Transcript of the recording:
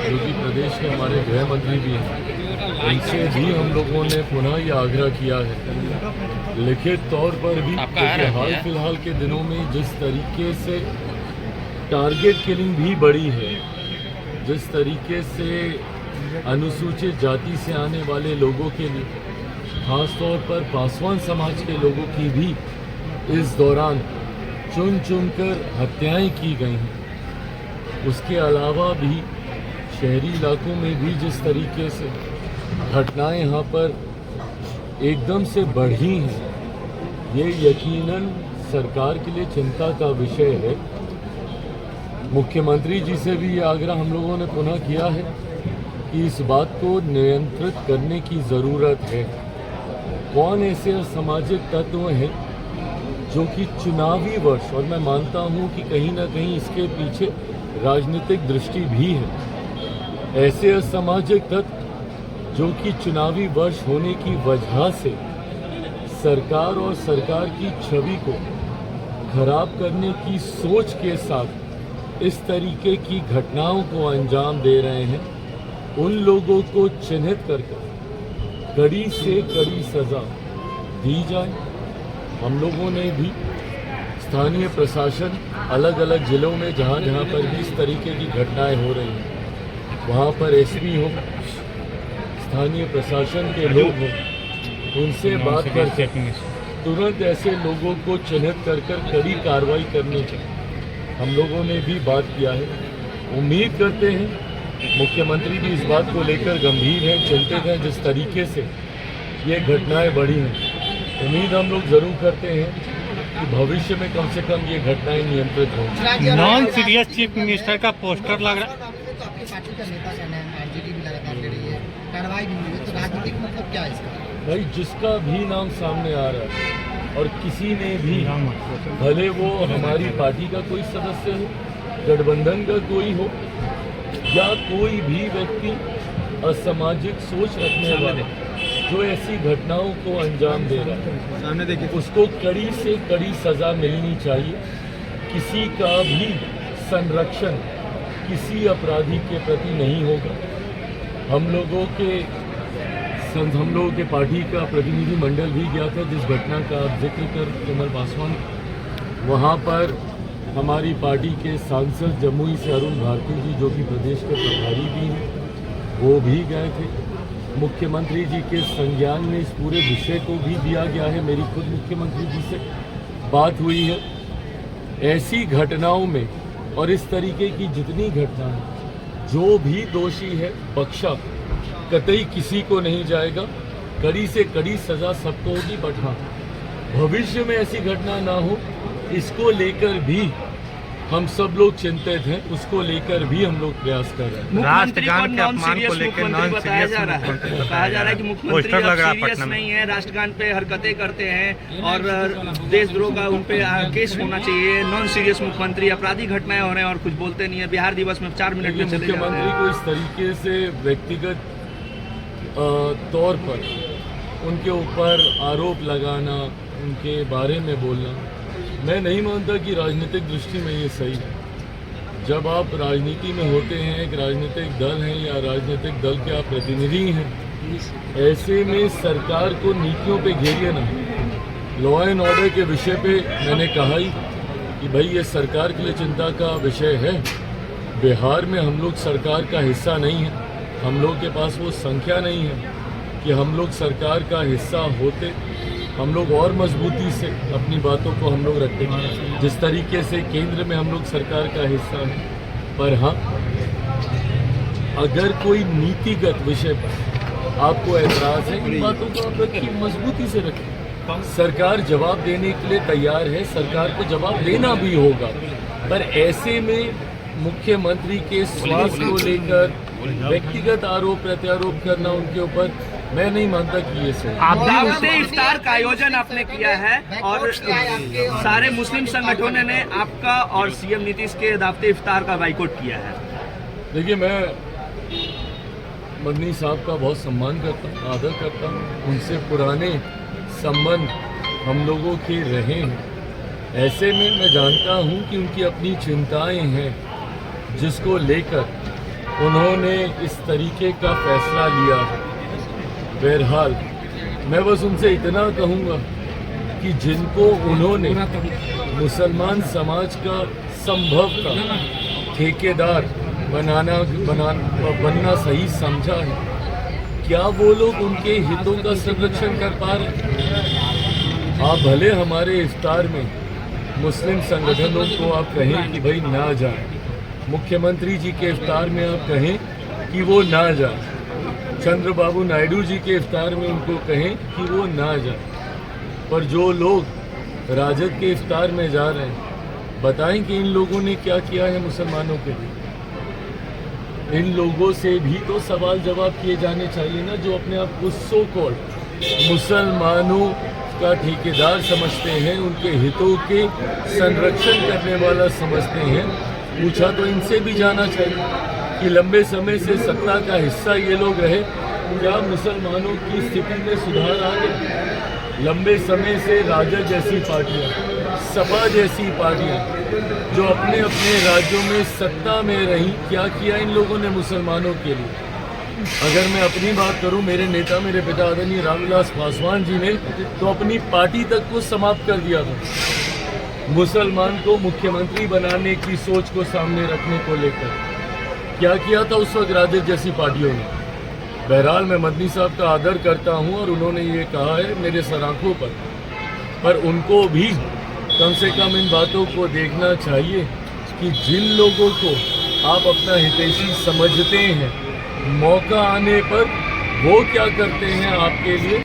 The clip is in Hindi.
जो कि प्रदेश के हमारे गृह मंत्री भी हैं, इनसे भी हम लोगों ने पुनः ये आग्रह किया है लिखित तौर पर भी, क्योंकि हाल फिलहाल के दिनों में जिस तरीके से टारगेट किलिंग भी बढ़ी है, जिस तरीके से अनुसूचित जाति से आने वाले लोगों के लिए, खास तौर पर पासवान समाज के लोगों की भी इस दौरान चुन चुनकर हत्याएं की गई हैं। उसके अलावा भी शहरी इलाकों में भी जिस तरीके से घटनाएं यहाँ पर एकदम से बढ़ी हैं, ये यकीनन सरकार के लिए चिंता का विषय है। मुख्यमंत्री जी से भी ये आग्रह हम लोगों ने पुनः किया है कि इस बात को नियंत्रित करने की ज़रूरत है। कौन ऐसे असामाजिक तत्व हैं जो कि चुनावी वर्ष, और मैं मानता हूं कि कहीं ना कहीं इसके पीछे राजनीतिक दृष्टि भी है, ऐसे असामाजिक तत्व जो कि चुनावी वर्ष होने की वजह से सरकार और सरकार की छवि को खराब करने की सोच के साथ इस तरीके की घटनाओं को अंजाम दे रहे हैं, उन लोगों को चिन्हित करके कड़ी से कड़ी सज़ा दी जाए। हम लोगों ने भी स्थानीय प्रशासन अलग अलग ज़िलों में जहाँ जहाँ पर भी इस तरीके की घटनाएं हो रही हैं, वहाँ पर एसपी हो, स्थानीय प्रशासन के लोग हों, उनसे बात करके तुरंत ऐसे लोगों को चिन्हित कर कड़ी कार्रवाई करने की हम लोगों ने भी बात किया है। उम्मीद करते हैं मुख्यमंत्री भी इस बात को लेकर गंभीर हैं, चिंतित हैं जिस तरीके से ये घटनाएं बढ़ी हैं। उम्मीद हम लोग ज़रूर करते हैं कि भविष्य में कम से कम ये घटनाएं नियंत्रित हों। नॉन सीरियस चीफ मिनिस्टर का पोस्टर लग रहा है, तो आपकी पार्टी का नेता कहना है, आरजेडी भी लगातार ले रही है, कार्रवाई भी हुई है, तो राजनीतिक मतलब क्या है इसका? भाई जिसका भी नाम सामने आ रहा है और किसी ने भी, भले वो हमारी पार्टी का कोई सदस्य हो, गठबंधन का कोई हो, या कोई भी व्यक्ति असामाजिक सोच रखने वाला जो ऐसी घटनाओं को अंजाम दे रहा है, उसको कड़ी से कड़ी सज़ा मिलनी चाहिए। किसी का भी संरक्षण किसी अपराधी के प्रति नहीं होगा। हम लोगों के पार्टी का प्रतिनिधि मंडल भी गया था जिस घटना का आप जिक्र कर कमल पासवान, वहाँ पर हमारी पार्टी के सांसद जमुई से अरुण भारती जी, जो कि प्रदेश के प्रभारी भी हैं, वो भी गए थे। मुख्यमंत्री जी के संज्ञान में इस पूरे विषय को भी दिया गया है। मेरी खुद मुख्यमंत्री जी से बात हुई है। ऐसी घटनाओं में और इस तरीके की जितनी घटनाएं, जो भी दोषी है बख्शा कतई किसी को नहीं जाएगा। कड़ी से कड़ी सज़ा सबको होगी, बट हाँ, भविष्य में ऐसी घटना ना हो, इसको लेकर भी हम सब लोग चिंतित हैं, उसको लेकर भी हम लोग प्रयास कर रहे हैं। राष्ट्रगान के अपमान को लेकर नॉन बताया सीरियस जा रहा है, कहा जा रहा है कि मुख्यमंत्री अब सीरियस नहीं है, राष्ट्रगान पे हरकतें करते हैं और देशद्रोह का उन पे केस होना चाहिए। नॉन सीरियस मुख्यमंत्री, अपराधी घटनाएं हो रहे हैं और कुछ बोलते नहीं है। बिहार दिवस में 4 मिनट में चले जा रहे हैं। मुख्यमंत्री को इस तरीके से व्यक्तिगत तौर पर उनके ऊपर आरोप लगाना, उनके बारे में बोलना, मैं नहीं मानता कि राजनीतिक दृष्टि में ये सही है। जब आप राजनीति में होते हैं, एक राजनीतिक दल हैं या राजनीतिक दल के आप प्रतिनिधि हैं, ऐसे में सरकार को नीतियों पे घेरिए ना। लॉ एंड ऑर्डर के विषय पे मैंने कहा ही कि भाई ये सरकार के लिए चिंता का विषय है। बिहार में हम लोग सरकार का हिस्सा नहीं है, हम लोग के पास वो संख्या नहीं है कि हम लोग सरकार का हिस्सा होते, हम लोग और मजबूती से अपनी बातों को हम लोग रखते हैं, जिस तरीके से केंद्र में हम लोग सरकार का हिस्सा हैं। पर हाँ, अगर कोई नीतिगत विषय पर आपको ऐतराज़ है, इन बातों को आप रखिए, मजबूती से रखें। सरकार जवाब देने के लिए तैयार है, सरकार को जवाब देना भी होगा। पर ऐसे में मुख्यमंत्री के स्वास्थ्य को लेकर व्यक्तिगत आरोप प्रत्यारोप करना उनके ऊपर, मैं नहीं मानता कि ये सही। दावते इफ्तार का आयोजन आपने किया है और सारे मुस्लिम संगठनों ने आपका और सीएम नीतीश के दावते इफ्तार का बाइकआउट किया है। देखिए, मैं मदनी साहब का बहुत सम्मान करता हूँ, आदर करता हूँ। उनसे पुराने संबंध हम लोगों के रहे हैं। ऐसे में मैं जानता हूँ कि उनकी अपनी चिंताएं हैं, जिसको लेकर उन्होंने इस तरीके का फैसला लिया है। बहरहाल मैं बस उनसे इतना कहूँगा कि जिनको उन्होंने मुसलमान समाज का संभवतः ठेकेदार बनना सही समझा है, क्या वो लोग उनके हितों का संरक्षण कर पा रहे? आप भले हमारे इफ्तार में मुस्लिम संगठनों को आप कहें कि भाई ना जाए, मुख्यमंत्री जी के इफ्तार में आप कहें कि वो ना जाए, चंद्रबाबू नायडू जी के इफ्तार में उनको कहें कि वो ना जाए, पर जो लोग राजद के इफ्तार में जा रहे हैं, बताएं कि इन लोगों ने क्या किया है मुसलमानों के लिए। इन लोगों से भी तो सवाल जवाब किए जाने चाहिए ना, जो अपने आप को सो कॉल्ड मुसलमानों का ठेकेदार समझते हैं, उनके हितों के संरक्षण करने वाला समझते हैं। पूछा तो इनसे भी जाना चाहिए कि लंबे समय से सत्ता का हिस्सा ये लोग रहे, क्या मुसलमानों की स्थिति में सुधार आ गया? लंबे समय से राजद जैसी पार्टियां, सपा जैसी पार्टियां जो अपने अपने राज्यों में सत्ता में रही, क्या किया इन लोगों ने मुसलमानों के लिए? अगर मैं अपनी बात करूं, मेरे नेता, मेरे पिता आदरणीय रामविलास पासवान जी ने तो अपनी पार्टी तक को समाप्त कर दिया था, मुसलमान को मुख्यमंत्री बनाने की सोच को सामने रखने को लेकर। क्या किया था उस वक्त राजद जैसी पार्टियों ने? बहरहाल मैं मदनी साहब का आदर करता हूं और उन्होंने ये कहा है मेरे सराखों पर उनको भी कम से कम इन बातों को देखना चाहिए कि जिन लोगों को आप अपना हितैषी समझते हैं, मौका आने पर वो क्या करते हैं आपके लिए।